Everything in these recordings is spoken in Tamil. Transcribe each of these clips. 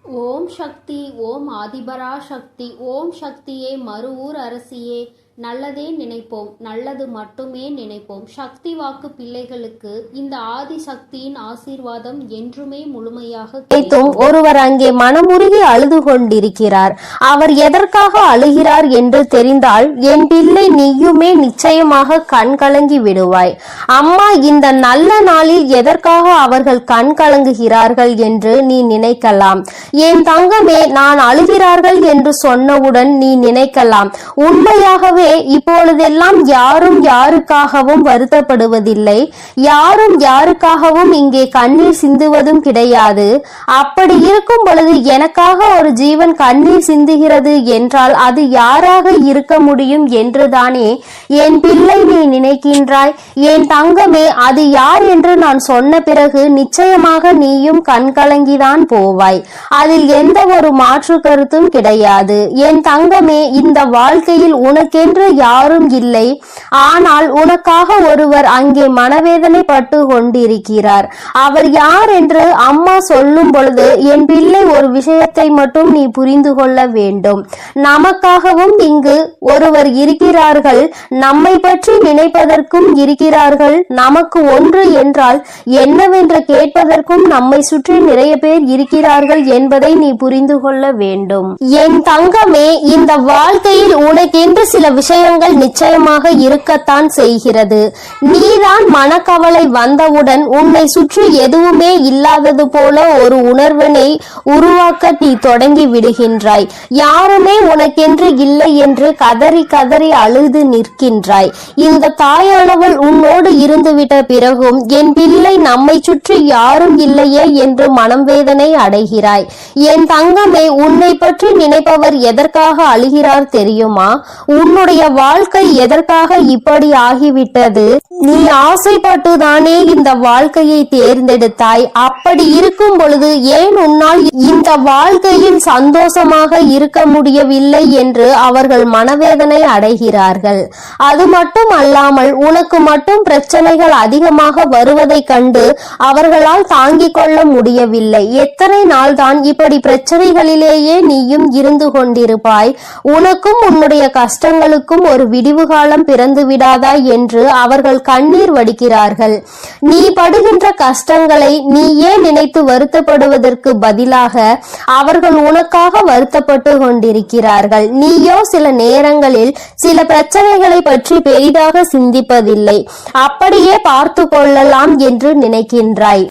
ஓம் சக்தி, ஓம் ஆதிபரா சக்தி, ஓம் சக்தியே, மறுவூர் அரசியே, நல்லதே நினைப்போம், நல்லது மட்டுமே நினைப்போம். சக்தி வாக்கு பிள்ளைகளுக்கு இந்த ஆதி சக்தியின் ஆசீர்வாதம் என்றுமே முழுமையாக கிடைத்தும் ஒருவர் அங்கே மனமுருகி அழுது கொண்டிருக்கிறார். அவர் எதற்காக அழுகிறார் என்று தெரிந்தால் என் பிள்ளை நீயுமே நிச்சயமாக கண் கலங்கி விடுவாய். அம்மா, இந்த நல்ல நாளில் எதற்காக அவர்கள் கண் கலங்குகிறார்கள் என்று நீ நினைக்கலாம். என் தங்கமே, நான் அழுகிறார்கள் என்று சொன்னவுடன் நீ நினைக்கலாம், உண்மையாகவே இப்பொழுதெல்லாம் யாரும் யாருக்காகவும் வருத்தப்படுவதில்லை, யாரும் யாருக்காகவும் இங்கே கண்ணீர் சிந்துவதும் கிடையாது. அப்படி இருக்கும் பொழுது எனக்காக ஒரு ஜீவன் கண்ணீர் சிந்துகிறது என்றால் அது யாராக இருக்க முடியும் என்றுதானே என் பிள்ளை நீ நினைக்கின்றாய். என் தங்கமே, அது யார் என்று நான் சொன்ன பிறகு நிச்சயமாக நீயும் கண்கலங்கிதான் போவாய். அதில் எந்த ஒரு மாற்று கருத்தும் கிடையாது. என் தங்கமே, இந்த வாழ்க்கையில் உனக்கென்று யாரும் இல்லை. ஆனால் உனக்காக ஒருவர் அங்கே மனவேதனை பட்டு கொண்டிருக்கிறார். அவர் யார் என்று அம்மா சொல்லும் பொழுது என் பிள்ளை ஒரு விஷயத்தை மட்டும் நீ புரிந்து கொள்ள வேண்டும். நமக்காகவும் இங்கு ஒருவர் இருக்கிறார்கள், நம்மை பற்றி நினைப்பதற்கும் இருக்கிறார்கள். நமக்கு ஒன்று என்றால் என்னவென்று கேட்பதற்கும் நம்மை சுற்றி நிறைய பேர் இருக்கிறார்கள் என்பதை நீ புரிந்து கொள்ள வேண்டும். என் தங்கமே, இந்த வாழ்க்கையில் உனக்கென்று சில விஷயங்கள் நிச்சயமாக இருக்கத்தான் செய்கிறது. நீதான் மனக்கவலை வந்தவுடன் உன்னை சுற்றி எதுவுமே இல்லாதது போல ஒரு உணர்வினை உருவாக்க நீ தொடங்கி விடுகின்றாய். யாருமே உனக்கென்று இல்லை என்று கதறி கதறி அழுது நிற்கின்றாய். இந்த தாயானவள் உன்னோடு இருந்துவிட்ட பிறகும் என் பிள்ளை நம்மை சுற்றி யாரும் இல்லையே என்று மனம் வேதனை அடைகிறாய். என் தங்கமே, உன்னை பற்றி நினைப்பவர் எதற்காக அழுகிறார் தெரியுமா? உன்னுடைய வாழ்க்கை எதற்காக இப்படி ஆகிவிட்டது? நீ ஆசைப்பட்டுதானே இந்த வாழ்க்கையை தேர்ந்தெடுத்தாய். அப்படி இருக்கும் பொழுது ஏன் உன்னால் இந்த வாழ்க்கையில் சந்தோஷமாக இருக்க முடியவில்லை என்று அவர்கள் மனவேதனை அடைகிறார்கள். அது மட்டும் அல்லாமல் உனக்கு மட்டும் பிரச்சனைகள் அதிகமாக வருவதை கண்டு அவர்களால் தாங்கிக் கொள்ள முடியவில்லை. எத்தனை நாள் தான் இப்படி பிரச்சனைகளிலேயே நீயும் இருந்து கொண்டிருப்பாய்? உனக்கும் உன்னுடைய கஷ்டங்களுக்கும் ஒரு விடிவு காலம் பிறந்து விடாதா என்று அவர்கள் கண்ணீர் வடிக்கிறார்கள். நீ படுகின்ற கஷ்டங்களை நீயே நினைத்து வருத்தப்படுவதற்கு பதிலாக அவர்கள் உனக்காக வருத்தப்பட்டு கொண்டிருக்கிறார்கள். நீயோ சில நேரங்களில் சில பிரச்சனைகளை பற்றி பெரிதாக சிந்திப்பதில்லை, அப்படியே பார்த்து கொள்ளலாம் என்று நினைக்கின்றாய்.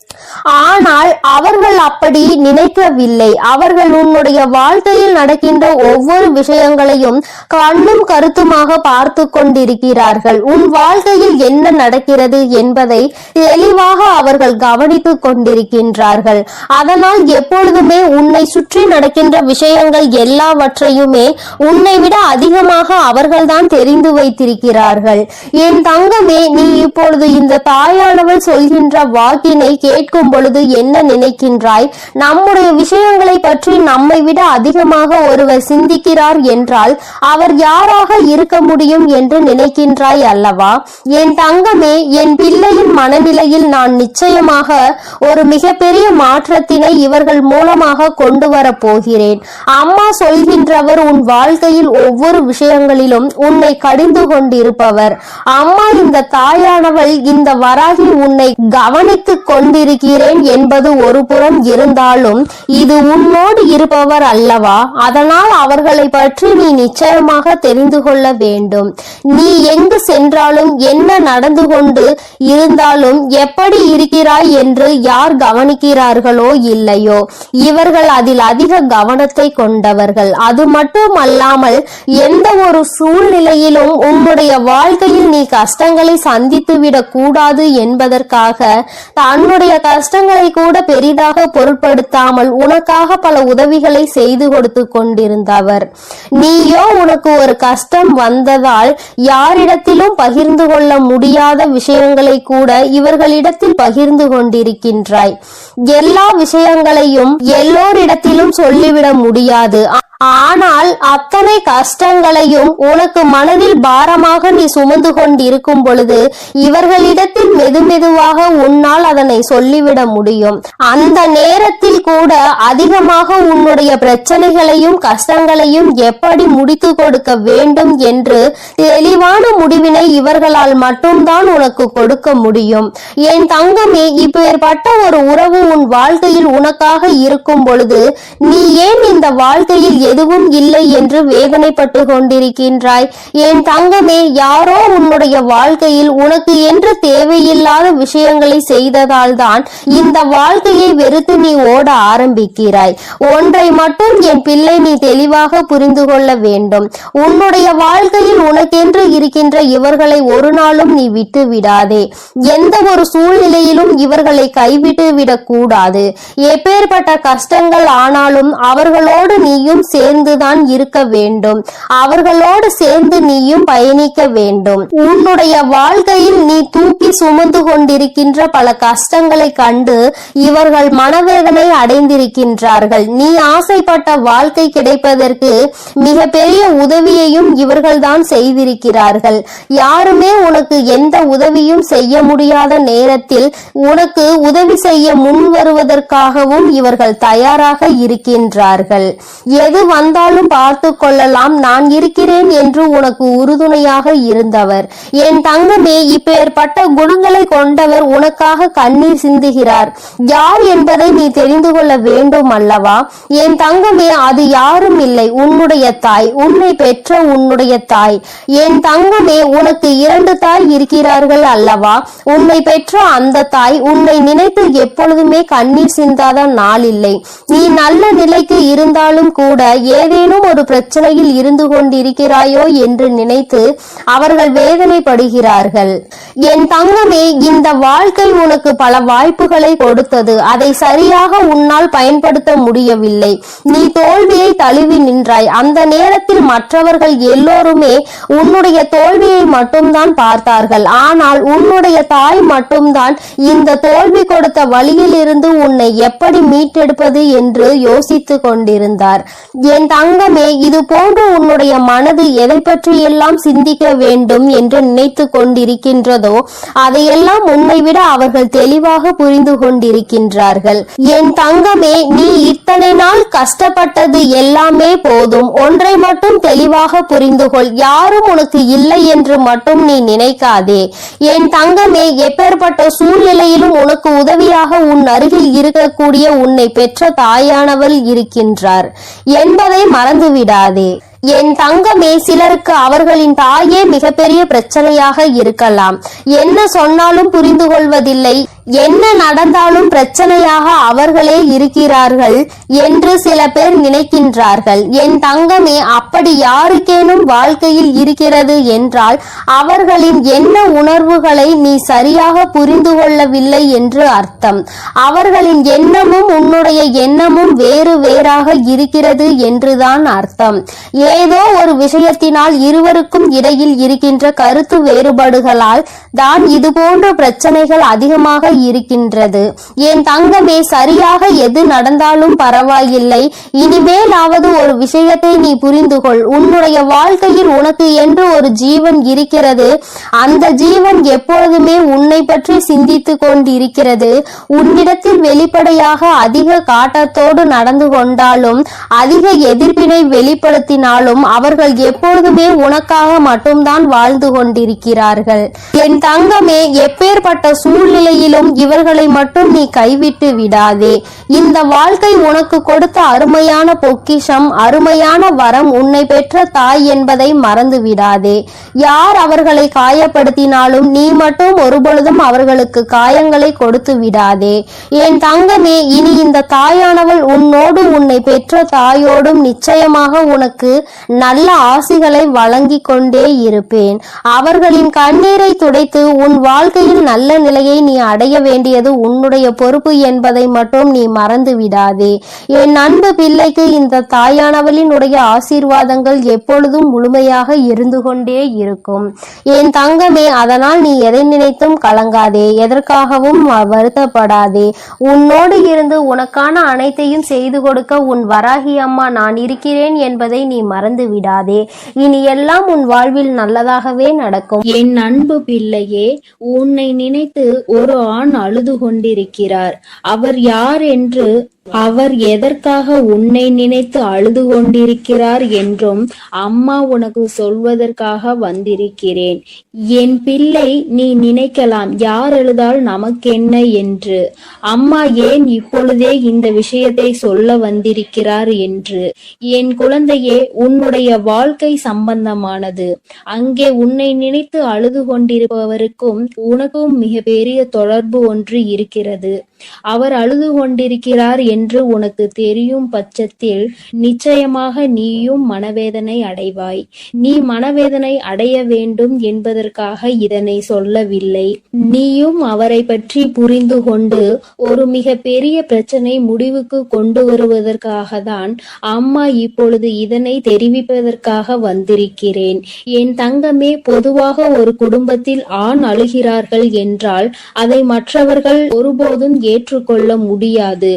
ஆனால் அவர்கள் அப்படி நினைக்கவில்லை. அவர்கள் உன்னுடைய வாழ்க்கையில் நடக்கின்ற ஒவ்வொரு விஷயங்களையும் கண்ணும் கருத்துமாக பார்த்து கொண்டிருக்கிறார்கள். உன் வாழ்க்கையில் என்ன நடக்கிறது என்பதை தெளிவாக அவர்கள் கவனித்துக் கொண்டிருக்கின்றார்கள். அதனால் எப்பொழுதுமே உன்னை சுற்றி நடக்கின்ற விஷயங்கள் எல்லாவற்றையுமே உன்னை விட அதிகமாக அவர்கள்தான் தெரிந்து வைத்திருக்கிறார்கள். என் தங்கமே, நீ இப்பொழுது இந்த தாயானவள் சொல்கின்ற வாக்கினை கேட்கும் பொழுது என்ன நினைக்கின்றாய்? நம்முடைய விஷயங்களை பற்றி நம்மை விட அதிகமாக ஒருவர் சிந்திக்கிறார் என்றால் அவர் யாராக இருக்க முடியும் என்று நினைக்கின்றாய் அல்லவா? என் தங்கமே, என் பிள்ளையின் மனநிலையில் நான் நிச்சயமாக ஒரு மிகப்பெரிய மாற்றத்தினை இவர்கள் மூலமாக கொண்டு வர போகிறேன். அம்மா சொல்கின்றவர் உன் வாழ்க்கையில் ஒவ்வொரு விஷயங்களிலும் உன்னை கடிந்து கொண்டிருப்பவர். அம்மா, இந்த தாயானவள் இந்த வராகி உன்னை கவனித்துக் கொண்டிருக்கிறேன் என்பது ஒரு புறம் இருந்தாலும் இது உன்னோடு இருப்பவர் அல்லவா? அதனால் அவர்களை பற்றி நீ நிச்சயமாக தெரிந்து கொள்ள வேண்டும். நீ எங்கு சென்றாலும் என்ன நடந்து கொண்டு இருந்தாலும் எப்படி இருக்கிறாய் என்று யார் கவனிக்கிறார்களோ இல்லையோ இவர்கள் அதில் அதிக கவனத்தை கொண்டவர்கள். அது மட்டும் அல்லாமல் எந்த ஒரு சூழ்நிலையிலும் உன்னுடைய வாழ்க்கையில் நீ கஷ்டங்களை சந்தித்து விடக் கூடாது என்பதற்காக தன்னுடைய கஷ்டங்களை கூட பெரிதாக பொருட்படுத்தாமல் உனக்காக பல உதவிகளை செய்து கொடுத்து கொண்டிருந்தவர். நீயோ உனக்கு ஒரு கஷ்டம் வந்ததால் யாரிடத்திலும் பகிர்ந்து கொள்ள முடியாத விஷயங்களை கூட இவர்களிடத்தில் பகிர்ந்து கொண்டிருக்கின்றாய். எல்லா விஷயங்களையும் எல்லோரிடத்திலும் சொல்லிவிட முடியாது. ஆனால் அத்தனை கஷ்டங்களையும் உனக்கு மனதில் பாரமாக நீ சுமந்து கொண்டிருக்கும் பொழுது இவர்களிடத்தில் மெதுமெதுவாக உன்னால் அதனை சொல்லிவிட முடியும். அந்த நேரத்தில் கூட அதிகமாக உன்னுடைய பிரச்சனைகளையும் கஷ்டங்களையும் எப்படி முடித்து கொடுக்க வேண்டும் என்று தெளிவான முடிவினை இவர்களால் மட்டும்தான் உனக்கு கொடுக்க முடியும். என் தங்கமே, இப்பேற்பட்ட ஒரு உறவு உன் வாழ்க்கையில் உனக்காக இருக்கும் பொழுது நீ ஏன் இந்த வாழ்க்கையில் எதுவும் இல்லை என்று வேதனைப்பட்டு கொண்டிருக்கின்றாய்? என் தங்கமே, யாரோ உன்னுடைய வாழ்க்கையில் உனக்கு என்று தேவையில்லாத விஷயங்களை செய்ததால் தான் இந்த வாழ்க்கையை வெறுத்து நீ ஓட ஆரம்பிக்கிறாய். ஒன்றை மட்டும் என் பிள்ளை நீ தெளிவாக புரிந்து கொள்ள வேண்டும். உன்னுடைய வாழ்க்கையில் உனக்கென்று இருக்கின்ற இவர்களை ஒரு நாளும் நீ விட்டு விடாதே. எந்த ஒரு சூழ்நிலையிலும் இவர்களை கைவிட்டு விடக்கூடாது. எப்பேற்பட்ட கஷ்டங்கள் ஆனாலும் அவர்களோடு நீயும் சேர்ந்துதான் இருக்க வேண்டும். அவர்களோடு சேர்ந்து நீயும் பயணிக்க வேண்டும். உன்னுடைய வாழ்க்கையில் நீ தூக்கி சுமந்து கொண்டிருக்கின்ற பல கஷ்டங்களை கண்டு இவர்கள் மனவேதனை அடைந்திருக்கின்றார்கள். நீ ஆசைப்பட்ட வாழ்க்கை கிடைப்பதற்கு மிக பெரிய உதவியையும் இவர்கள்தான் செய்திருக்கிறார்கள். யாருமே உனக்கு எந்த உதவியும் செய்ய முடியாத நேரத்தில் உனக்கு உதவி செய்ய முன் வருவதற்காகவும் இவர்கள் தயாராக இருக்கின்றார்கள். எது வந்தாலும் பார்த்து கொள்ளலாம், நான் இருக்கிறேன் என்று உனக்கு உறுதுணையாக இருந்தவர். என் தங்கமே, இப்பேற்பட்ட குணங்களை கொண்டவர் உனக்காக கண்ணீர் சிந்துகிறார். யார் என்பதை நீ தெரிந்து கொள்ள வேண்டும் அல்லவா? என் தங்கமே, அது யாரும் இல்லை, உன்னுடைய தாய், உன்னை பெற்ற உன்னுடைய தாய். என் தங்கமே, உனக்கு 2 தாய் இருக்கிறார்கள் அல்லவா? உன்னை பெற்ற அந்த தாய் உன்னை நினைத்து எப்பொழுதுமே கண்ணீர் சிந்தாத நாள் இல்லை. நீ நல்ல நிலைக்கு இருந்தாலும் கூட ஏதேனும் ஒரு பிரச்சனையில் இருந்து கொண்டிருக்கிறாயோ என்று நினைத்து அவர்கள் வேதனைப்படுகிறார்கள். என் தங்கமே, இந்த வாழ்க்கை உனக்கு பல வாய்ப்புகளை கொடுத்தது. அதை சரியாக உன்னால் பயன்படுத்த முடியவில்லை. நீ தோல்வியை தழுவி நின்றாய். அந்த நேரத்தில் மற்றவர்கள் எல்லோருமே உன்னுடைய தோல்வியை மட்டும்தான் பார்த்தார்கள். ஆனால் உன்னுடைய தாய் மட்டும்தான் இந்த தோல்வி கொடுத்த வழியில் இருந்து உன்னை எப்படி மீட்டெடுப்பது என்று யோசித்து கொண்டிருந்தார். என் தங்கமே, இது போன்று உன்னுடைய மனது எதை பற்றியெல்லாம் சிந்திக்க வேண்டும் என்று நினைத்து கொண்டிருக்கின்றதோ அதையெல்லாம் உன்னை விட அவர்கள் தெளிவாக புரிந்து கொண்டிருக்கின்றார்கள். என் தங்கமே, நீ இத்தனை நாள் கஷ்டப்பட்டது எல்லாமே போதும். ஒன்றை மட்டும் தெளிவாக புரிந்து கொள். யாரும் உனக்கு இல்லை என்று மட்டும் நீ நினைக்காதே. என் தங்கமே, எப்பேற்பட்ட சூழ்நிலையிலும் உனக்கு உதவியாக உன் அருகில் இருக்கக்கூடிய உன்னை பெற்ற தாயானவள் இருக்கின்றார் என்பதை மறந்துவிடாதே. என் தங்கமே, சிலருக்கு அவர்களின் தாயே மிகப்பெரிய பிரச்சனையாக இருக்கலாம். என்ன சொன்னாலும் புரிந்து கொள்வதில்லை, என்ன நடந்தாலும் பிரச்சனையாக அவர்களே இருக்கிறார்கள் என்று சில பேர் நினைக்கின்றார்கள். என் தங்கமே, அப்படி யாருக்கேனும் வாழ்க்கையில் இருக்கிறது என்றால் அவர்களின் என்ன உணர்வுகளை நீ சரியாக புரிந்து கொள்ளவில்லை என்று அர்த்தம். அவர்களின் எண்ணமும் உன்னுடைய எண்ணமும் வேறு வேறாக இருக்கிறது என்றுதான் அர்த்தம். ஏதோ ஒரு விஷயத்தினால் இருவருக்கும் இடையில் இருக்கின்ற கருத்து வேறுபாடுகளால் தான் இது போன்ற பிரச்சனைகள் அதிகமாக இருக்கின்றது. என் தங்கமே, சரியாக எது நடந்தாலும் பரவாயில்லை. இனிமேலாவது ஒரு விஷயத்தை நீ புரிந்து கொள். உன்னுடைய வாழ்க்கையில் உனக்கு என்று ஒரு ஜீவன் இருக்கிறது. அந்த ஜீவன் எப்பொழுதுமே உன்னை பற்றி சிந்தித்து கொண்டிருக்கிறது. உன்னிடத்தில் வெளிப்படையாக அதிக காட்டத்தோடு நடந்து கொண்டாலும் அதிக எதிர்ப்பினை வெளிப்படுத்தினாலும் அவர்கள் எப்பொழுதுமே உனக்காக மட்டும்தான் வாழ்ந்து கொண்டிருக்கிறார்கள். என் தங்கமே, எப்பேற்பட்ட சூழ்நிலையிலும் இவர்களை மட்டும் நீ கைவிட்டு விடாதே. இந்த வாழ்க்கை உனக்கு கொடுத்த அருமையான பொக்கிஷம், அருமையான வரம் உன்னை பெற்ற தாய் என்பதை மறந்து விடாதே. யார் அவர்களை காயப்படுத்தினாலும் நீ மட்டும் ஒருபொழுதும் அவர்களுக்கு காயங்களை கொடுத்து விடாதே. என் தங்கமே, இனி இந்த தாயானவள் உன்னோடு உன்னை பெற்ற தாயோடும் நிச்சயமாக உனக்கு நல்ல ஆசிகளை வழங்கி கொண்டே இருப்பேன். அவர்களின் கண்ணீரை துடைத்து உன் வாழ்க்கையில் நல்ல நிலையை நீ அடைய வேண்டியது உன்னுடைய பொறுப்பு என்பதை மட்டும் நீ மறந்து விடாதே. என் அன்பு பிள்ளைக்கு இந்த தாயானவளினுடைய ஆசீர்வாதங்கள் எப்பொழுதும் முழுமையாக இருந்து கொண்டே இருக்கும் என் தங்கமே. அதனால் நீ எதை நினைத்தும் கலங்காதே, எதற்காகவும் வருத்தப்படாதே. உன்னோடு இருந்து உனக்கான அனைத்தையும் செய்து கொடுக்க உன் வராகி அம்மா நான் இருக்கிறேன் என்பதை நீ மறந்து விடாதே. இனி எல்லாம் உன் வாழ்வில் நல்லதாகவே நடக்கும். என் அன்பு பிள்ளையே, உன்னை நினைத்து ஒரு ஆண் அழுது கொண்டிருக்கிறார். அவர் யார் என்று, அவர் எதற்காக உன்னை நினைத்து அழுது கொண்டிருக்கிறார் என்றும் அம்மா உனக்கு சொல்வதற்காக வந்திருக்கிறேன். என் பிள்ளை, நீ நினைக்கலாம் யார் அழுதால் நமக்கென்ன என்று. அம்மா ஏன் இப்பொழுதே இந்த விஷயத்தை சொல்ல வந்திருக்கிறார் என்று. என் குழந்தையே, உன்னுடைய வாழ்க்கை சம்பந்தமானது. அங்கே உன்னை நினைத்து அழுது கொண்டிருப்பவருக்கும் உனக்கும் மிக பெரிய தொடர்பு ஒன்று இருக்கிறது. அவர் அழுது கொண்டிருக்கிறார் என்று உனக்கு தெரியும் பட்சத்தில் நிச்சயமாக நீயும் மனவேதனை அடைவாய். நீ மனவேதனை அடைய வேண்டும் என்பதற்காக இதனை சொல்லவில்லை. நீயும் அவரை பற்றி புரிந்து கொண்டு ஒரு மிக பெரிய பிரச்சனை முடிவுக்கு கொண்டு வருவதற்காக தான் அம்மா இப்பொழுது இதனை தெரிவிப்பதற்காக வந்திருக்கிறேன். என் தங்கமே, பொதுவாக ஒரு குடும்பத்தில் ஆண் அழுகிறார்கள் என்றால் அதை மற்றவர்கள் ஒருபோதும் ஏற்றுக்கொள்ள முடியாது.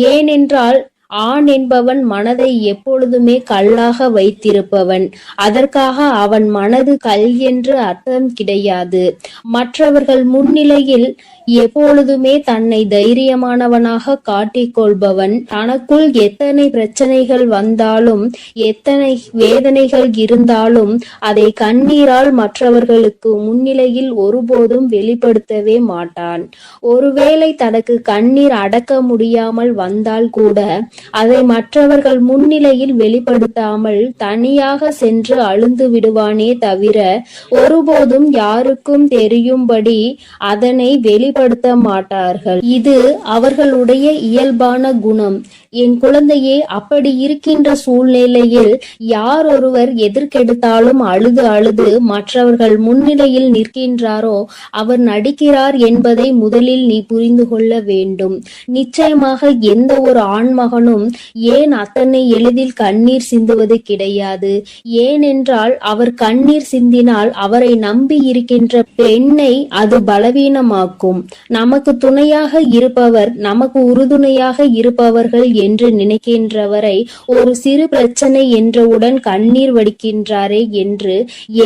ஏனென்றால் ஆண் என்பவன் மனதை எப்பொழுதுமே கல்லாக வைத்திருப்பவன். அதற்காக அவன் மனது கல் என்று அர்த்தம் கிடையாது. மற்றவர்கள் முன்னிலையில் எப்பொழுதுமே தன்னை தைரியமானவனாக காட்டிக்கொள்பவன். தனக்குள் எத்தனை பிரச்சனைகள் வந்தாலும் எத்தனை வேதனைகள் இருந்தாலும் அதை கண்ணீரால் மற்றவர்களுக்கு முன்னிலையில் ஒருபோதும் வெளிப்படுத்தவே மாட்டான். ஒருவேளை தனக்கு கண்ணீர் அடக்க முடியாமல் வந்தால் கூட அதை மற்றவர்கள் முன்னிலையில் வெளிப்படுத்தாமல் தனியாக சென்று அழுந்து விடுவானே தவிர ஒருபோதும் யாருக்கும் தெரியும்படி அதனை வெளிப்படுத்த மாட்டார்கள். இது அவர்களுடைய இயல்பான குணம். என் குழந்தையே, அப்படி இருக்கின்ற சூழ்நிலையில் யார் ஒருவர் எதற்கெடுத்தாலும் அழுது அழுது மற்றவர்கள் முன்னிலையில் நிற்கின்றாரோ அவர் நடிக்கிறார் என்பதை முதலில் நீ புரிந்து கொள்ள வேண்டும். நிச்சயமாக எந்த ஒரு ஆண்மகனும் ஏன் அத்தனை எளிதில் கண்ணீர் சிந்துவது கிடையாது. ஏனென்றால் அவர் கண்ணீர் சிந்தினால் அவரை நம்பி இருக்கின்ற பெண்ணை அது பலவீனமாக்கும். நமக்கு துணையாக இருப்பவர், நமக்கு உறுதுணையாக இருப்பவர்கள் என்று நினைக்கின்றவரை ஒரு சிறு பிரச்சனை என்றவுடன் கண்ணீர் வடிக்கின்றாரே என்று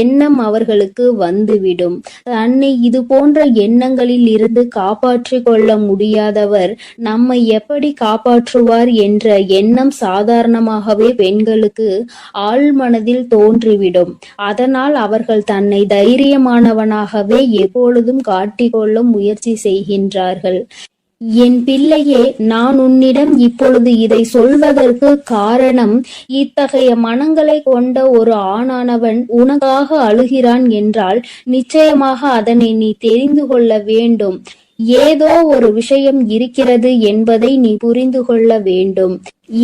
எண்ணம் அவர்களுக்கு வந்துவிடும். தன்னை இது போன்ற எண்ணங்களில் இருந்து காப்பாற்றிக் கொள்ள முடியாதவர் நம்மை எப்படி காப்பாற்றுவார் என்ற எண்ணம் சாதாரணமாகவே பெண்களுக்கு ஆழ்மனதில் தோன்றிவிடும். அதனால் அவர்கள் தன்னை தைரியமானவனாகவே எப்பொழுதும் காட்டிக்கொள்ள முயற்சி செய்கின்றார்கள். என் பிள்ளையே, நான் உன்னிடம் இப்பொழுது இதை சொல்வதற்கு காரணம், இத்தகைய மனங்களை கொண்ட ஒரு ஆணானவன் உனக்காக அழுகிறான் என்றால் நிச்சயமாக அதனை நீ தெரிந்து கொள்ள வேண்டும். ஏதோ ஒரு விஷயம் இருக்கிறது என்பதை நீ புரிந்து கொள்ள வேண்டும்.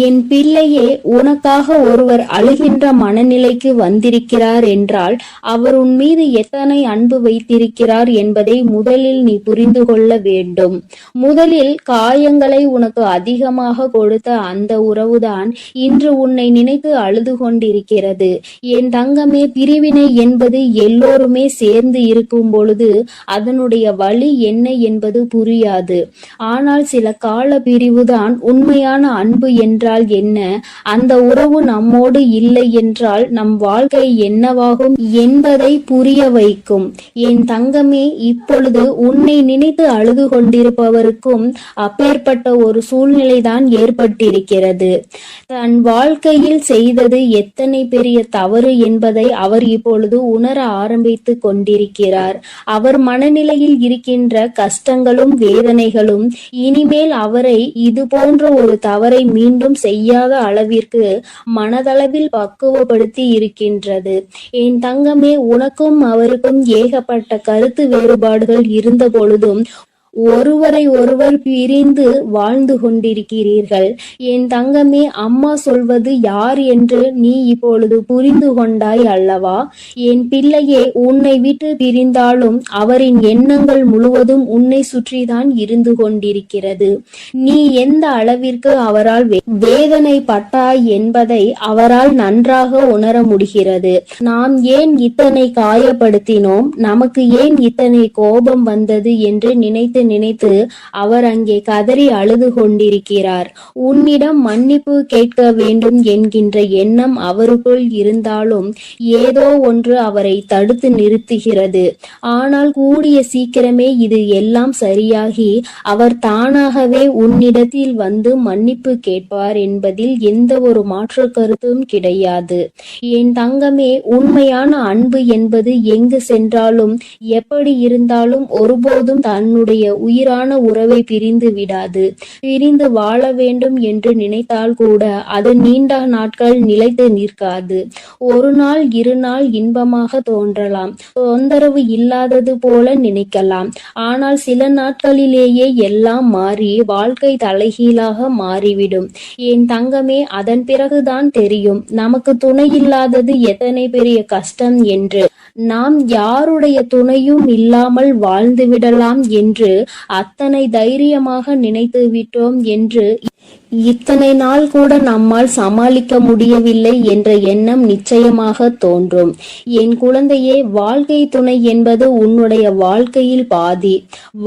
என் பிள்ளையே, உனக்காக ஒருவர் அழுகின்ற மனநிலைக்கு வந்திருக்கிறார் என்றால் அவர் உன் மீது எத்தனை அன்பு வைத்திருக்கிறார் என்பதை முதலில் நீ புரிந்து கொள்ள வேண்டும். முதலில் காயங்களை உனக்கு அதிகமாக கொடுத்த அந்த உறவுதான் இன்று உன்னை நினைத்து அழுது கொண்டிருக்கிறது. என் தங்கமே, பிரிவினை என்பது எல்லோருமே சேர்ந்து இருக்கும் பொழுது அதனுடைய வலி என்ன என்பது புரியாது. ஆனால் சில கால பிரிவுதான் உண்மையான அன்பு என்றால் என்ன, அந்த உறவு நம்மோடு இல்லை என்றால் நம் வாழ்க்கை என்னவாகும் என்பதை புரிய வைக்கும். என் தங்கமே, இப்பொழுது உன்னை நினைத்து அழுது கொண்டிருப்பவருக்கும் அப்பேற்பட்ட ஒரு சூழ்நிலைதான் ஏற்பட்டிருக்கிறது. தன் வாழ்க்கையில் செய்தது எத்தனை பெரிய தவறு என்பதை அவர் இப்பொழுது உணர ஆரம்பித்து கொண்டிருக்கிறார். அவர் மனநிலையில் இருக்கின்ற கஷ்டங்களும் வேதனைகளும் இனிமேல் அவரை இது போன்ற ஒரு தவறை மீண்டும் செய்யாத அளவிற்கு மனதளவில் பக்குவப்படுத்தி இருக்கின்றது. என் தங்கமே, உனக்கும் அவருக்கும் ஏகப்பட்ட கருத்து வேறுபாடுகள் இருந்த பொழுதும் ஒருவரை ஒருவர் பிரிந்து வாழ்ந்து கொண்டிருக்கிறீர்கள். என் தங்கமே, அம்மா சொல்வது யார் என்று நீ இப்பொழுது புரிந்து கொண்டாய் அல்லவா? என் பிள்ளையே, உன்னை விட்டு பிரிந்தாலும் அவரின் எண்ணங்கள் முழுவதும் உன்னை சுற்றிதான் இருந்து கொண்டிருக்கிறது. நீ எந்த அளவிற்கு அவரால் வேதனைப்பட்டாய் என்பதை அவரால் நன்றாக உணர முடிகிறது. நாம் ஏன் இத்தனை காயப்படுத்தினோம், நமக்கு ஏன் இத்தனை கோபம் வந்தது என்று நினைத்து அவர் அங்கே கதறி அழுது கொண்டிருக்கிறார். உன்னிடம் மன்னிப்பு கேட்க வேண்டும் என்கின்ற எண்ணம் அவருக்குள் இருந்தாலும் ஏதோ ஒன்று அவரை தடுத்து நிறுத்துகிறது. ஆனால் கூடிய சீக்கிரமே இது எல்லாம் சரியாகி அவர் தானாகவே உன்னிடத்தில் வந்து மன்னிப்பு கேட்பார் என்பதில் எந்த ஒரு மாற்று கருத்தும் கிடையாது. என் தங்கமே, உண்மையான அன்பு என்பது எங்கு சென்றாலும் எப்படி இருந்தாலும் ஒருபோதும் தன்னுடைய உயிரான உறவை பிரிந்து விடாது. பிரிந்து வாழ வேண்டும் என்று நினைத்தால் கூட அது நீண்ட நாட்கள் நிலைத்து நிற்காது. ஒரு நாள் இரு நாள் இன்பமாக தோன்றலாம், தொந்தரவு இல்லாதது போல நினைக்கலாம். ஆனால் சில நாட்களிலேயே எல்லாம் மாறி வாழ்க்கை தலைகீழாக மாறிவிடும். என் தங்கமே, அதன் பிறகுதான் தெரியும் நமக்கு துணை இல்லாதது எத்தனை பெரிய கஷ்டம் என்று. நாம் யாருடைய துணையும் இல்லாமல் வாழ்ந்து விடலாம் என்று அத்தனை தைரியமாக நினைத்து விட்டோம் என்று இத்தனை நாள் கூட நம்மால் சமாளிக்க முடியவில்லை என்ற எண்ணம் நிச்சயமாக தோன்றும். என் குழந்தையே, வாழ்க்கை துணை என்பது உன்னுடைய வாழ்க்கையில் பாதி.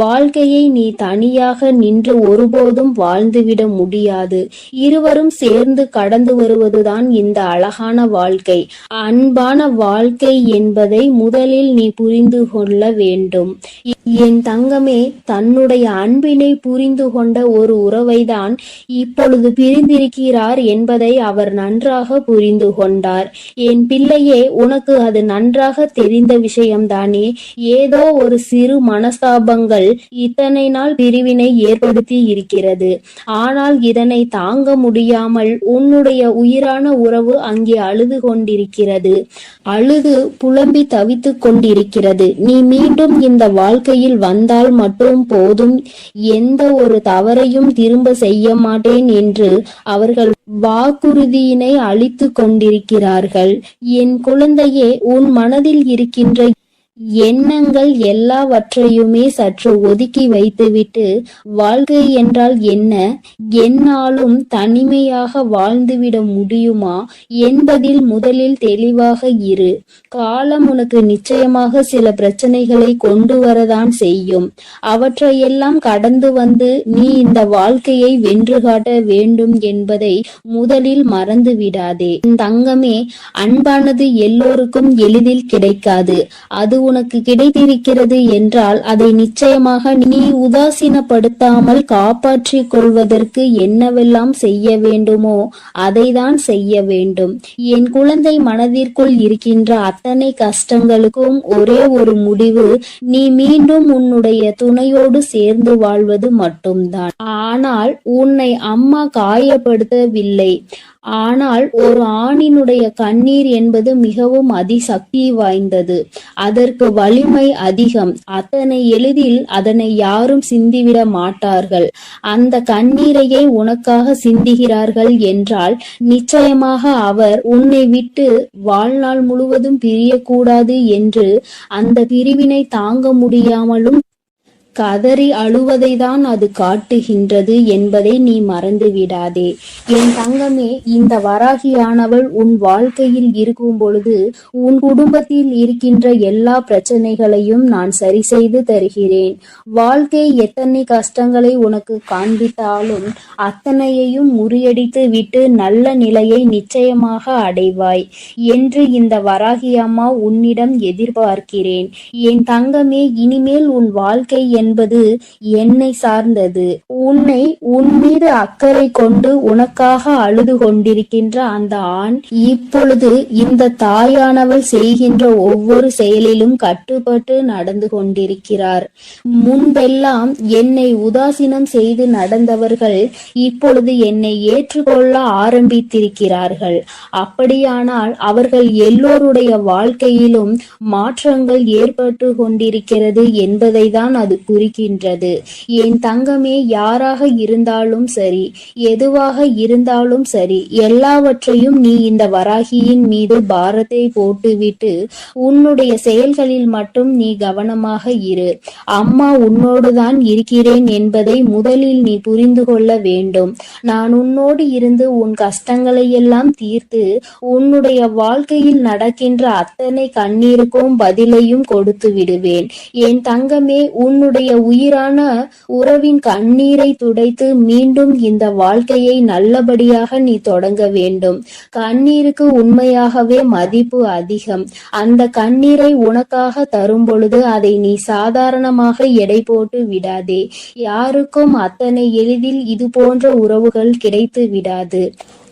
வாழ்க்கையை நீ தனியாக நின்று ஒருபோதும் வாழ்ந்துவிட முடியாது. இருவரும் சேர்ந்து கடந்து வருவதுதான் இந்த அழகான வாழ்க்கை. அன்பான வாழ்க்கை என்பதை முதலில் நீ புரிந்து கொள்ள வேண்டும். என் தங்கமே, தன்னுடைய அன்பினை புரிந்து கொண்ட ஒரு உறவைதான் இப்பொழுது பிரிந்திருக்கிறார் என்பதை அவர் நன்றாக புரிந்து கொண்டார். என் பிள்ளையே, உனக்கு அது நன்றாக தெரிந்த விஷயம்தானே. ஏதோ ஒரு சிறு மனஸ்தாபங்கள் இத்தனை நாள் பிரிவினை ஏற்படுத்தி இருக்கிறது. ஆனால் இதனை தாங்க முடியாமல் உன்னுடைய உயிரான உறவு அங்கே அழுது கொண்டிருக்கிறது. அழுது புலம்பி தவித்து கொண்டிருக்கிறது. நீ மீண்டும் இந்த வாழ்க்கையில் வந்தால் மட்டும் போதும், எந்த ஒரு தவறையும் திரும்ப செய்ய மாட்டேன் என்று அவர்கள் வாக்குறுதியினை அளித்து கொண்டிருக்கிறார்கள். என் குழந்தையே, உன் மனதில் இருக்கின்ற எண்ணங்கள் எல்லாவற்றையுமே சற்று ஒதுக்கி வைத்துவிட்டு, வாழ்க்கை என்றால் என்ன, என்னாலும் தனிமையாக வாழ்ந்துவிட முடியுமா என்பதில் முதலில் தெளிவாக இரு. காலம் உனக்கு நிச்சயமாக சில பிரச்சனைகளை கொண்டு வரதான் செய்யும். அவற்றையெல்லாம் கடந்து வந்து நீ இந்த வாழ்க்கையை வென்று காட்ட வேண்டும் என்பதை முதலில் மறந்து விடாதே. தங்கமே, அன்பானது எல்லோருக்கும் எளிதில் கிடைக்காது. அது உனக்கு கிடைத்திருக்கிறது என்றால் அதை நிச்சயமாக நீ உதாசீனப்படுத்தாமல் காப்பாற்றிக் கொள்வதற்கு என்னவெல்லாம் செய்ய வேண்டுமோ அதைதான் செய்ய வேண்டும். என் குழந்தை, மனதிற்குள் இருக்கின்ற அத்தனை கஷ்டங்களுக்கும் ஒரே ஒரு முடிவு, நீ மீண்டும் உன்னுடைய துணையோடு சேர்ந்து வாழ்வது மட்டும்தான். ஆனால் உன்னை அம்மா காயப்படுத்தவில்லை. ஆனால் ஒரு ஆணினுடைய கண்ணீர் என்பது மிகவும் அதிசக்தி வாய்ந்தது. அதற்கு வலிமை அதிகம். அத்தனை எளிதில் அதனை யாரும் சிந்திவிட மாட்டார்கள். அந்த கண்ணீரையே உனக்காக சிந்துகிறார்கள் என்றால் நிச்சயமாக அவர் உன்னை விட்டு வாழ்நாள் முழுவதும் பிரியக்கூடாது என்று அந்த பிரிவினை தாங்க முடியாமலும் கதறி அழுவதை தான் அது காட்டுகின்றது என்பதை நீ மறந்து விடாதே. என் தங்கமே, இந்த வராகியானவள் உன் வாழ்க்கையில் இருக்கும் பொழுது உன் குடும்பத்தில் இருக்கின்ற எல்லா பிரச்சனைகளையும் நான் சரி செய்து தருகிறேன். வாழ்க்கை எத்தனை கஷ்டங்களை உனக்கு காண்பித்தாலும் அத்தனையையும் முறியடித்து விட்டு நல்ல நிலையை நிச்சயமாக அடைவாய் என்று இந்த வராகி அம்மா உன்னிடம் எதிர்பார்க்கிறேன். என் தங்கமே, இனிமேல் உன் வாழ்க்கை என்பது என்னை சார்ந்தது. உன்னை உன் மீது அக்கறை கொண்டு உனக்காக அழுது கொண்டிருக்கின்ற அந்த ஆண் இப்பொழுது இந்த தாயானவள் செய்கின்ற ஒவ்வொரு செயலிலும் கட்டுப்பட்டு நடந்து கொண்டிருக்கிறார். முன்பெல்லாம் என்னை உதாசீனம் செய்து நடந்தவர்கள் இப்பொழுது என்னை ஏற்றுக்கொள்ள ஆரம்பித்திருக்கிறார்கள். அப்படியானால் அவர்கள் எல்லோருடைய வாழ்க்கையிலும் மாற்றங்கள் ஏற்பட்டு கொண்டிருக்கிறது என்பதை தான் அது குறிக்கின்றது. என் தங்கமே, யாராக இருந்தாலும் சரி, எதுவாக இருந்தாலும் சரி, எல்லாவற்றையும் நீ இந்த வராகியின் மீது பாரத்தை போட்டுவிட்டு உன்னுடைய செயல்களில் மட்டும் நீ கவனமாக இரு. அம்மா உன்னோடுதான் இருக்கிறேன் என்பதை முதலில் நீ புரிந்து கொள்ள வேண்டும். நான் உன்னோடு இருந்து உன் கஷ்டங்களை எல்லாம் தீர்த்து உன்னுடைய வாழ்க்கையில் நடக்கின்ற அத்தனை கண்ணீருக்கும் பதிலையும் கொடுத்து விடுவேன். என் தங்கமே, உன்னுடைய உயிரான உறவின் கண்ணீரை துடைத்து மீண்டும் இந்த வாழ்க்கையை நல்லபடியாக நீ தொடங்க வேண்டும். கண்ணீருக்கு உண்மையாகவே மதிப்பு அதிகம். அந்த கண்ணீரை உனக்காக தரும் பொழுது அதை நீ சாதாரணமாக எடை போட்டு விடாதே. யாருக்கும் அத்தனை எளிதில் இது போன்ற உறவுகள் கிடைத்து விடாது.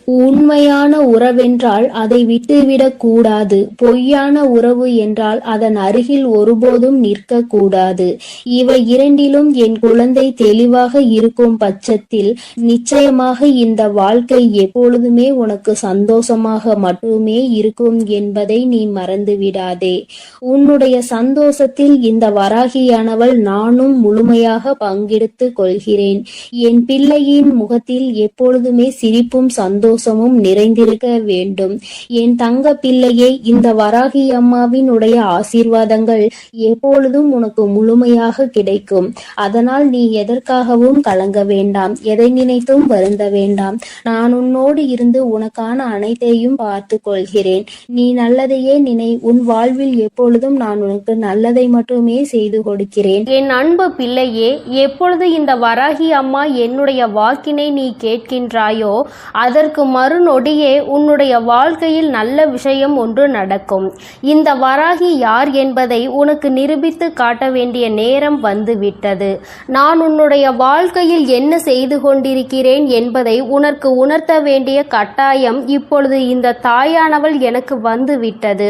உண்மையான உறவென்றால் அதை விட்டுவிடக் கூடாது. பொய்யான உறவு என்றால் அதன் அருகில் ஒருபோதும் நிற்க கூடாது. இவை இரண்டிலும் என் குழந்தை தெளிவாக இருக்கும் பட்சத்தில் நிச்சயமாக இந்த வாழ்க்கை எப்பொழுதுமே உனக்கு சந்தோஷமாக மட்டுமே இருக்கும் என்பதை நீ மறந்து விடாதே. உன்னுடைய சந்தோஷத்தில் இந்த வராகியானவள் நானும் முழுமையாக பங்கெடுத்து கொள்கிறேன். என் பிள்ளையின் முகத்தில் எப்பொழுதுமே சிரிப்பும் சந்தோஷமும் நிறைந்திருக்க வேண்டும். என் தங்க பிள்ளையே, இந்த வராகி அம்மாவின் உடைய ஆசீர்வாதங்கள் எப்பொழுதும் உனக்கு முழுமையாக கிடைக்கும். அதனால் நீ எதற்காகவும் கலங்க வேண்டாம், எதை நினைத்தும் வருந்த வேண்டாம். நான் உன்னோடு இருந்து உனக்கான அனைத்தையும் பார்த்து கொள்கிறேன். நீ நல்லதையே நினை. உன் வாழ்வில் எப்பொழுதும் நான் உனக்கு நல்லதை மட்டுமே செய்து கொடுக்கிறேன். என் அன்பு பிள்ளையே, எப்பொழுது இந்த வராகி அம்மா என்னுடைய வாக்கினை நீ கேட்கின்றாயோ அதற்கு மறுநொடியே உன்னுடைய வாழ்க்கையில் நல்ல விஷயம் ஒன்று நடக்கும். இந்த வராகி யார் என்பதை உனக்கு நிரூபித்து காட்ட வேண்டிய நேரம் வந்துவிட்டது. நான் உன்னுடைய வாழ்க்கையில் என்ன செய்து கொண்டிருக்கிறேன் என்பதை உனக்கு உணர்த்த வேண்டிய கட்டாயம் இப்பொழுது இந்த தாயானவள் எனக்கு வந்துவிட்டது.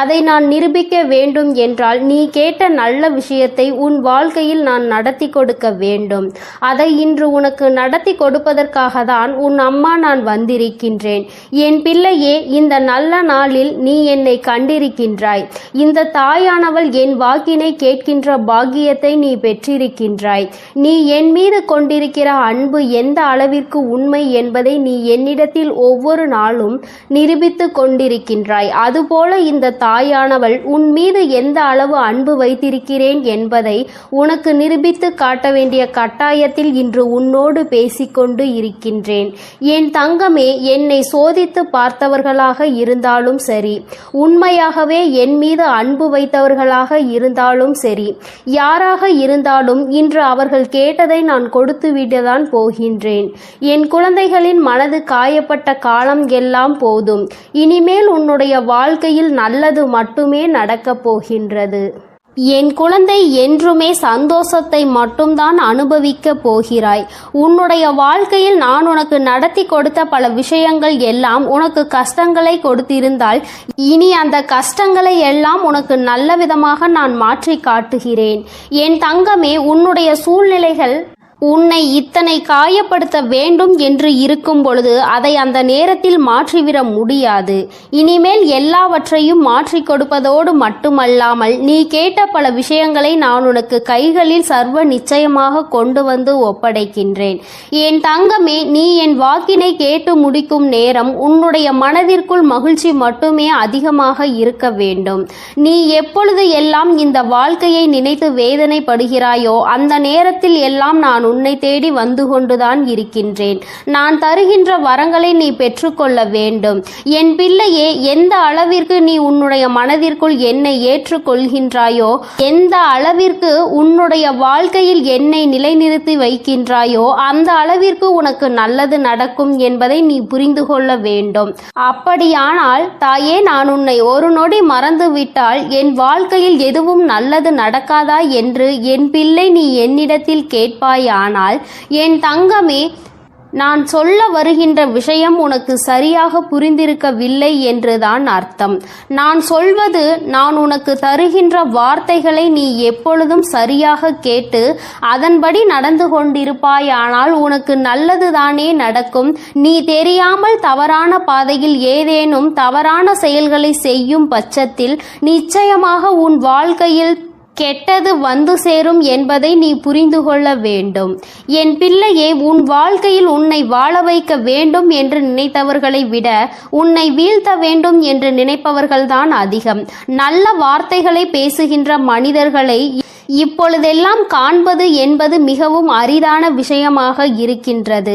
அதை நான் நிரூபிக்க வேண்டும் என்றால் நீ கேட்ட நல்ல விஷயத்தை உன் வாழ்க்கையில் நான் நடத்தி கொடுக்க வேண்டும். அதை இன்று உனக்கு நடத்தி கொடுப்பதற்காக தான் உன் அம்மா நான் வந்திருக்கின்றேன். என் பிள்ளையே, இந்த நல்ல நாளில் நீ என்னை கண்டிருக்கின்றாய். இந்த தாயானவள் என் வாக்கினை கேட்கின்ற பாக்கியத்தை நீ பெற்றிருக்கின்றாய். நீ என் மீது கொண்டிருக்கிற அன்பு எந்த அளவிற்கு உண்மை என்பதை நீ என்னிடத்தில் ஒவ்வொரு நாளும் நிரூபித்து கொண்டிருக்கின்றாய். அதுபோல இந்த தாயானவள் உன் மீது எந்த அளவு அன்பு வைத்திருக்கிறேன் என்பதை உனக்கு நிரூபித்து காட்ட வேண்டிய கட்டாயத்தில் இன்று உன்னோடு பேசிக்கொண்டு இருக்கின்றேன். என் தங்கமே, என்னை சோதித்து பார்த்தவர்களாக இருந்தாலும் சரி, உண்மையாகவே என் மீது அன்பு வைத்தவர்களாக இருந்தாலும் சரி, யாராக இருந்தாலும் இன்று அவர்கள் கேட்டதை நான் கொடுத்து விடத்தான் போகின்றேன். என் குழந்தைகளின் மனது காயப்பட்ட காலம் எல்லாம் போதும். இனிமேல் உன்னுடைய வாழ்க்கையில் நல்லது மட்டுமே நடக்கப் போகின்றது. என் குழந்தை, என்றுமே சந்தோஷத்தை மட்டும்தான் அனுபவிக்க போகிறாய். உன்னுடைய வாழ்க்கையில் நான் உனக்கு நடத்தி கொடுத்த பல விஷயங்கள் எல்லாம் உனக்கு கஷ்டங்களை கொடுத்திருந்தால் இனி அந்த கஷ்டங்களை எல்லாம் உனக்கு நல்ல விதமாக நான் மாற்றி காட்டுகிறேன். என் தங்கமே, உன்னுடைய சூழ்நிலைகள் உன்னை இத்தனை காயப்படுத்த வேண்டும் என்று இருக்கும் பொழுது அதை அந்த நேரத்தில் மாற்றிவிட முடியாது. இனிமேல் எல்லாவற்றையும் மாற்றி கொடுப்பதோடு மட்டுமல்லாமல் நீ கேட்ட பல விஷயங்களை நான் உனக்கு கைகளில் சர்வ நிச்சயமாக கொண்டு வந்து ஒப்படைக்கின்றேன். என் தங்கமே, நீ என் வாக்கினை கேட்டு முடிக்கும் நேரம் உன்னுடைய மனதிற்குள் மகிழ்ச்சி மட்டுமே அதிகமாக இருக்க வேண்டும். நீ எப்பொழுது எல்லாம் இந்த வாழ்க்கையை நினைத்து வேதனைப்படுகிறாயோ அந்த நேரத்தில் எல்லாம் நான் உன்னை தேடி வந்து கொண்டுதான் இருக்கின்றேன். நான் தருகின்ற வரங்களை நீ பெற்றுக்கொள்ள வேண்டும். என் பிள்ளையே, எந்த அளவிற்கு நீ உன்னுடைய மனதிற்குள் என்னை ஏற்றுக்கொள்கின்றாயோ, எந்த அளவிற்கு உன்னுடைய வாழ்க்கையில் என்னை நிலைநிறுத்தி வைக்கின்றாயோ அந்த அளவிற்கு உனக்கு நல்லது நடக்கும் என்பதை நீ புரிந்து கொள்ள வேண்டும். அப்படியானால் தாயே, நான் உன்னை ஒரு நொடி மறந்துவிட்டால் என் வாழ்க்கையில் எதுவும் நல்லது நடக்காதா என்று என் பிள்ளை நீ என்னிடத்தில் கேட்பாய். ஆனால் என் தங்கமே, நான் சொல்ல வருகின்ற விஷயம் உனக்கு சரியாக புரிந்திருக்கவில்லை என்றுதான் அர்த்தம். நான் சொல்வது, நான் உனக்கு தருகின்ற வார்த்தைகளை நீ எப்பொழுதும் சரியாக கேட்டு அதன்படி நடந்து கொண்டிருப்பாயானால் உனக்கு நல்லதுதானே நடக்கும். நீ தெரியாமல் தவறான பாதையில் ஏதேனும் தவறான செயல்களை செய்யும் பட்சத்தில் நிச்சயமாக உன் வாழ்க்கையில் கெட்டது வந்து சேரும் என்பதை நீ புரிந்து கொள்ள வேண்டும். என் பிள்ளையே, உன் வாழ்க்கையில் உன்னை வாழ வைக்க வேண்டும் என்று நினைத்தவர்களை விட உன்னை வீழ்த்த வேண்டும் என்று நினைப்பவர்கள்தான் அதிகம். நல்ல வார்த்தைகளை பேசுகின்ற மனிதர்களை இப்பொழுதெல்லாம் காண்பது என்பது மிகவும் அரிதான விஷயமாக இருக்கின்றது.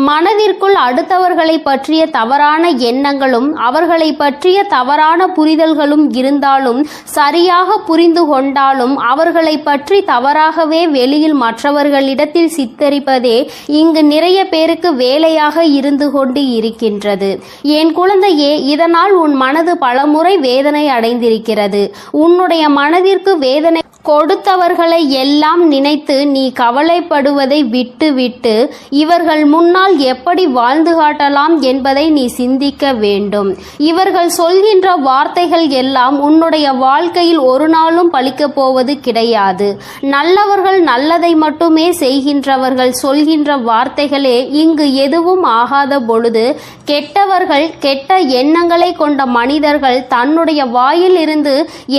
மனதிற்குள் அடுத்தவர்களை பற்றிய தவறான எண்ணங்களும் அவர்களை பற்றிய தவறான புரிதல்களும் இருந்தாலும், சரியாக புரிந்து கொண்டாலும் அவர்களை பற்றி தவறாகவே வெளியில் மற்றவர்களிடத்தில் சித்தரிப்பதே இங்கு நிறைய பேருக்கு வேலையாக இருந்து கொண்டு இருக்கின்றது. என் குழந்தையே, இதனால் உன் மனது பலமுறை வேதனை அடைந்திருக்கிறது. உன்னுடைய மனதிற்கு வேதனை கொடுத்தவர்களை எல்லாம் நினைத்து நீ கவலைப்படுவதை விட்டுவிட்டு இவர்கள் முன்னால் எப்படி வாழ்ந்து காட்டலாம் என்பதை நீ சிந்திக்க வேண்டும். இவர்கள் சொல்கின்ற வார்த்தைகள் எல்லாம் உன்னுடைய வாழ்க்கையில் ஒரு நாளும் பலிக்கப் போவது கிடையாது. நல்லவர்கள் நல்லதை மட்டுமே செய்கின்றவர்கள் சொல்கின்ற வார்த்தைகளே இங்கு எதுவும் ஆகாத பொழுது, கெட்டவர்கள் கெட்ட எண்ணங்களை கொண்ட மனிதர்கள் தன்னுடைய வாயில் இருந்து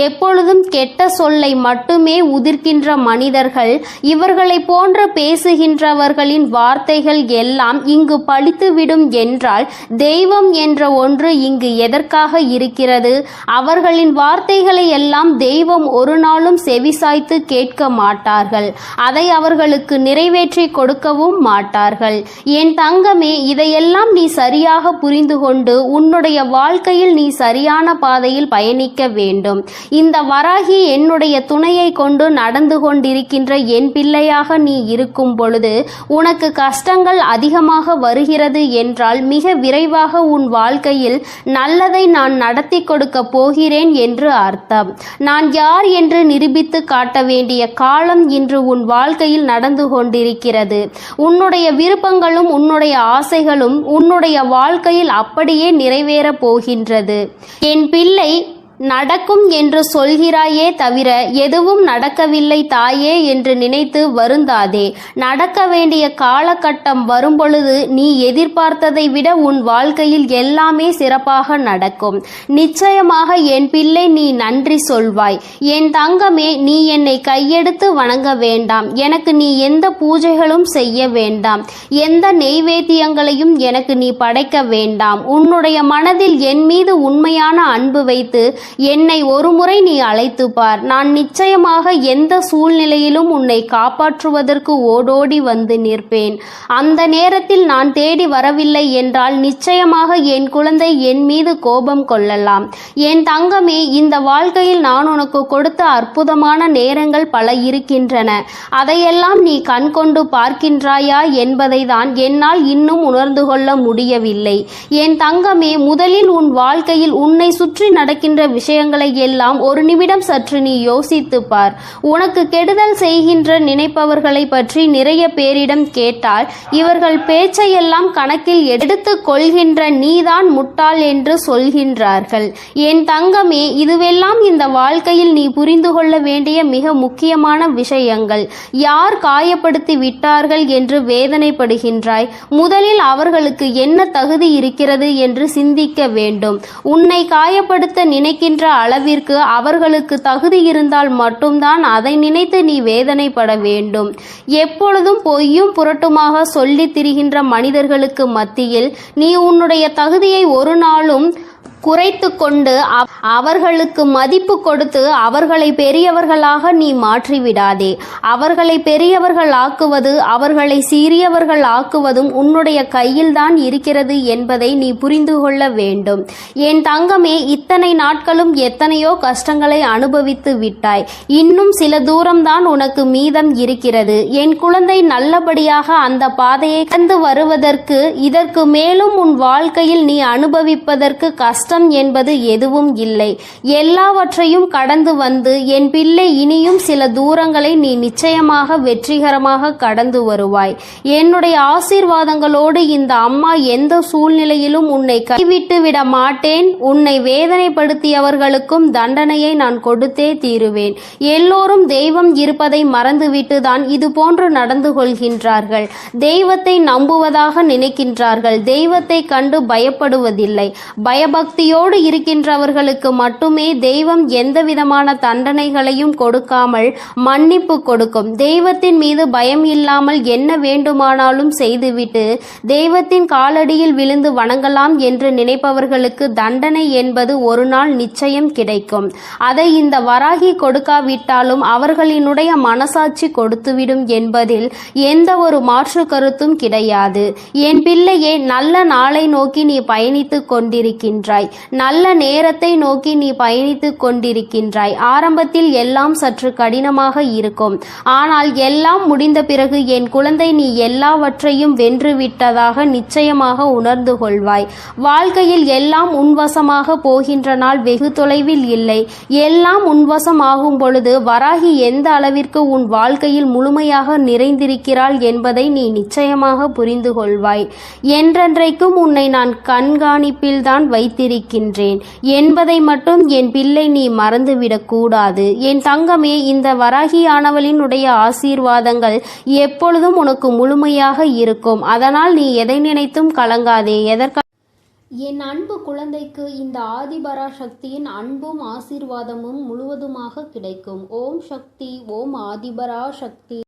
எப்பொழுதும் கெட்ட சொல்லை மட்டுமே உதிர்க்கின்ற மனிதர்கள், இவர்களை போன்ற பேசுகின்றவர்களின் வார்த்தைகள் எல்லாம் இங்கு பலித்துவிடும் என்றால் தெய்வம் என்ற ஒன்று இங்கு எதற்காக இருக்கிறது? அவர்களின் வார்த்தைகளை எல்லாம் தெய்வம் ஒரு நாளும் செவிசாய்த்து கேட்க மாட்டார்கள். அதை அவர்களுக்கு நிறைவேற்றி கொடுக்கவும் மாட்டார்கள். என் தங்கமே, இதையெல்லாம் நீ சரியாக புரிந்து கொண்டு உன்னுடைய வாழ்க்கையில் நீ சரியான பாதையில் பயணிக்க வேண்டும். இந்த வராகி என்னுடைய துணையை கொண்டு நடந்து கொண்டிருக்கின்ற என் பிள்ளையாக நீ இருக்கும் பொழுது உனக்கு கஷ்டங்கள் அதிகமாக வருகிறது என்றால் மிக விரைவாக உன் வாழ்க்கையில் நல்லதை நான் நடத்தி கொடுக்க போகிறேன் என்று அர்த்தம். நான் யார் என்று நிரூபித்து காட்ட வேண்டிய காலம் இன்று உன் வாழ்க்கையில் நடந்து கொண்டிருக்கிறது. உன்னுடைய விருப்பங்களும் உன்னுடைய ஆசைகளும் உன்னுடைய வாழ்க்கையில் அப்படியே நிறைவேறப் போகின்றது. என் பிள்ளை, நடக்கும் என்று சொல்கிறாயே தவிர எதுவும் நடக்கவில்லை தாயே என்று நினைத்து வருந்தாதே. நடக்க வேண்டிய காலகட்டம் வரும்பொழுது நீ எதிர்பார்த்ததை விட உன் வாழ்க்கையில் எல்லாமே சிறப்பாக நடக்கும். நிச்சயமாக என் பிள்ளை, நீ நன்றி சொல்வாய். என் தங்கமே, நீ என்னை கையெடுத்து வணங்க வேண்டாம். எனக்கு நீ எந்த பூஜைகளும் செய்ய வேண்டாம். எந்த நெய்வேத்தியங்களையும் எனக்கு நீ படைக்க வேண்டாம். உன்னுடைய மனதில் என் மீது உண்மையான அன்பு வைத்து என்னை ஒருமுறை நீ அழைத்து பார். நான் நிச்சயமாக எந்த சூழ்நிலையிலும் உன்னை காப்பாற்றுவதற்கு ஓடோடி வந்து நிற்பேன். அந்த நேரத்தில் நான் தேடி வரவில்லை என்றால் நிச்சயமாக என் குழந்தை என் மீது கோபம் கொள்ளலாம். என் தங்கமே, இந்த வாழ்க்கையில் நான் உனக்கு கொடுத்த அற்புதமான நேரங்கள் பல இருக்கின்றன. அதையெல்லாம் நீ கண் கொண்டு பார்க்கின்றாயா என்பதை தான் என்னால் இன்னும் உணர்ந்து கொள்ள முடியவில்லை. என் தங்கமே, முதலில் உன் வாழ்க்கையில் உன்னை சுற்றி நடக்கின்ற விஷயங்களை எல்லாம் ஒரு நிமிடம் சற்று நீ யோசித்து பார். உனக்கு கெடுதல் செய்கின்ற நினைப்பவர்களை பற்றி நிறைய பேரிடம் கேட்டால் இவர்கள் பேச்சையெல்லாம் கணக்கில் எடுத்துக் கொள்கின்ற நீதான் முட்டாள் என்று சொல்கின்றார்கள். என் தங்கமே, இதுவெல்லாம் இந்த வாழ்க்கையில் நீ புரிந்து கொள்ள வேண்டிய மிக முக்கியமான விஷயங்கள். யார் காயப்படுத்தி விட்டார்கள் என்று வேதனைப்படுகின்றாய்? முதலில் அவர்களுக்கு என்ன தகுதி இருக்கிறது என்று சிந்திக்க வேண்டும். உன்னை காயப்படுத்த நினைக்கின்ற அளவிற்கு அவர்களுக்கு தகுதி இருந்தால் மட்டும்தான் அதை நினைத்து நீ வேதனைப்பட வேண்டும். எப்பொழுதும் பொய்யும் புரட்டுமாக சொல்லித் திரிகின்ற மனிதர்களுக்கு மத்தியில் நீ உன்னுடைய தகுதியை ஒரு நாளும் குறைத்து கொண்டு அவர்களுக்கு மதிப்பு கொடுத்து அவர்களை பெரியவர்களாக நீ மாற்றிவிடாதே. அவர்களை பெரியவர்கள் ஆக்குவது அவர்களை சிறியவர்கள் ஆக்குவதும் உன்னுடைய கையில்தான் இருக்கிறது என்பதை நீ புரிந்து கொள்ள வேண்டும். என் தங்கமே, இத்தனை நாட்களும் எத்தனையோ கஷ்டங்களை அனுபவித்து விட்டாய். இன்னும் சில தூரம்தான் உனக்கு மீதம் இருக்கிறது. என் குழந்தை, நல்லபடியாக அந்த பாதையை கடந்து வருவதற்கு இதற்கு மேலும் உன் வாழ்க்கையில் நீ அனுபவிப்பதற்கு கஷ்டம் என்பது எதுவும் இல்லை. எல்லாவற்றையும் கடந்து வந்து என் பிள்ளை, இனியும் சில தூரங்களை நீ நிச்சயமாக வெற்றிகரமாக கடந்து வருவாய். என்னுடைய ஆசீர்வாதங்களோடு இந்த அம்மா எந்த சூழ்நிலையிலும் உன்னை கைவிட்டு விட மாட்டேன். உன்னை வேதனைப்படுத்தியவர்களுக்கும் தண்டனையை நான் கொடுத்தே தீருவேன். எல்லோரும் தெய்வம் இருப்பதை மறந்துவிட்டுதான் இது போன்று நடந்து கொள்கின்றார்கள். தெய்வத்தை நம்புவதாக நினைக்கின்றார்கள். தெய்வத்தை கண்டு பயப்படுவதில்லை. பயபக்தி பக்தியோடு இருக்கின்றவர்களுக்கு மட்டுமே தெய்வம் எந்த விதமான தண்டனைகளையும் கொடுக்காமல் மன்னிப்பு கொடுக்கும். தெய்வத்தின் மீது பயம் இல்லாமல் என்ன வேண்டுமானாலும் செய்துவிட்டு தெய்வத்தின் காலடியில் விழுந்து வணங்கலாம் என்று நினைப்பவர்களுக்கு தண்டனை என்பது ஒரு நாள் நிச்சயம் கிடைக்கும். அதை இந்த வராகி கொடுக்காவிட்டாலும் அவர்களினுடைய மனசாட்சி கொடுத்துவிடும் என்பதில் எந்த ஒரு மாற்று கருத்தும் கிடையாது. என் பிள்ளையே, நல்ல நாளை நோக்கி நீ பயணித்துக் கொண்டிருக்கின்றாய். நல்ல நேரத்தை நோக்கி நீ பயணித்துக் கொண்டிருக்கின்றாய். ஆரம்பத்தில் எல்லாம் சற்று கடினமாக இருக்கும். ஆனால் எல்லாம் முடிந்த பிறகு என் குழந்தை, நீ எல்லாவற்றையும் வென்று விட்டதாக நிச்சயமாக உணர்ந்து கொள்வாய். வாழ்க்கையில் எல்லாம் உன்வசமாக போகின்ற நாள் வெகு தொலைவில் இல்லை. எல்லாம் உன்வசம் ஆகும் பொழுது வராகி எந்த அளவிற்கு உன் வாழ்க்கையில் முழுமையாக நிறைந்திருக்கிறாள் என்பதை நீ நிச்சயமாக புரிந்து கொள்வாய். என்றென்றைக்கும் உன்னை நான் கண்காணிப்பில்தான் வைத்திருக்கின்றேன் என்பதை மட்டும் என் பிள்ளை நீ மறந்துவிடக் கூடாது. என் தங்கமே, இந்த வராகியானவளினுடைய ஆசீர்வாதங்கள் எப்பொழுதும் உனக்கு முழுமையாக இருக்கும். அதனால் நீ எதை நினைத்தும் கலங்காதே. என் அன்பு குழந்தைக்கு இந்த ஆதிபராசக்தியின் அன்பும் ஆசீர்வாதமும் முழுவதுமாக கிடைக்கும். ஓம் சக்தி, ஓம் ஆதிபராசக்தி.